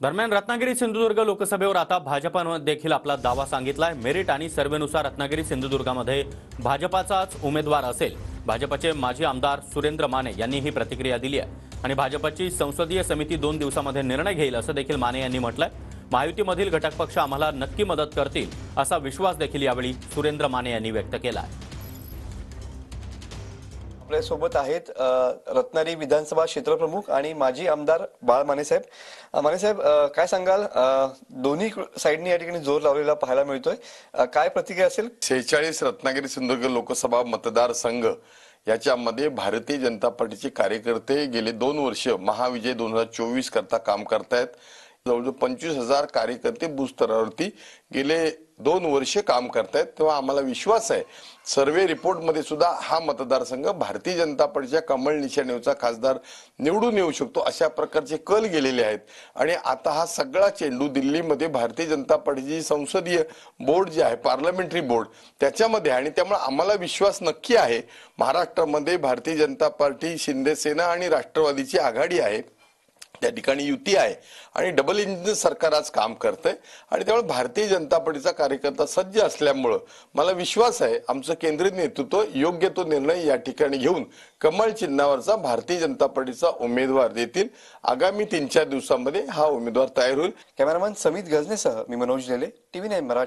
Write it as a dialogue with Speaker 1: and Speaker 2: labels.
Speaker 1: दरम्यान रत्नागिरी सिंधुदुर्ग लोकसभेवर आता भाजपनं देखील आपला दावा सांगितलाय। मेरिट आणि सर्व्हेनुसार रत्नागिरी सिंधुदुर्गामध्ये भाजपाचाच उमेदवार असेल। भाजपचे माजी आमदार सुरेंद्र माने यांनी ही प्रतिक्रिया दिली आहे आणि भाजपची संसदीय समिती 2 दिवसांमध्ये निर्णय घेईल असं देखील माने यांनी म्हटलंय। महायुतीमधील घटक पक्ष आम्हाला नक्की मदत करतील असा विश्वास देखील यावेळी सुरेंद्र माने यांनी व्यक्त केला आहे।
Speaker 2: आपल्या सोबत आहेत रत्नागिरी विधानसभा क्षेत्रप्रमुख आणि माजी आमदार बाळ माने साहेब। माने साहेब, काय सांगाल? दोन्ही साइडनी या ठिकाणी जोर लावलेला पाहायला मिळतोय, काय प्रतिक्रिया असेल?
Speaker 3: 46 रत्नागिरी सिंधुदुर्ग लोकसभा मतदारसंघ याच्यामध्ये भारतीय जनता पार्टीचे कार्यकर्ते गेले 2 वर्ष महाविजय 2024 करता काम करतायत। जवळजवळ 25,000 कार्यकर्ते बूथ स्तरावरती गेले 2 वर्ष काम करतायत। तेव्हा आम्हाला विश्वास आहे सर्वे रिपोर्ट मध्ये सुद्धा हा मतदारसंघ भारतीय जनता पार्टीच्या कमळ निशाणीचा खासदार निवडून येऊ शकतो अशा प्रकारचे कल गेलेले आहेत। आणि आता हा सगळा चेंडू दिल्लीमध्ये भारतीय जनता पार्टीची संसदीय बोर्ड जे आहे, पार्लमेंटरी बोर्ड, त्याच्यामध्ये आणि त्यामुळे आम्हाला विश्वास नक्की आहे महाराष्ट्रामध्ये भारतीय जनता पार्टी, शिंदे सेना आणि राष्ट्रवादीची आघाडी आहे, त्या ठिकाणी युती आहे आणि डबल इंजिन सरकार आज काम करतंय। आणि त्यामुळे भारतीय जनता पार्टीचा कार्यकर्ता सज्ज असल्यामुळे मला विश्वास आहे आमचं केंद्रीय नेतृत्व योग्य तो निर्णय या ठिकाणी घेऊन कमळ चिन्हावरचा भारतीय जनता पार्टीचा उमेदवार देतील। आगामी 3-4 दिवसांमध्ये हा उमेदवार तयार होईल।
Speaker 2: कॅमेरामन समित गजनेसह मी मनोज लेले, TV9 मराठी।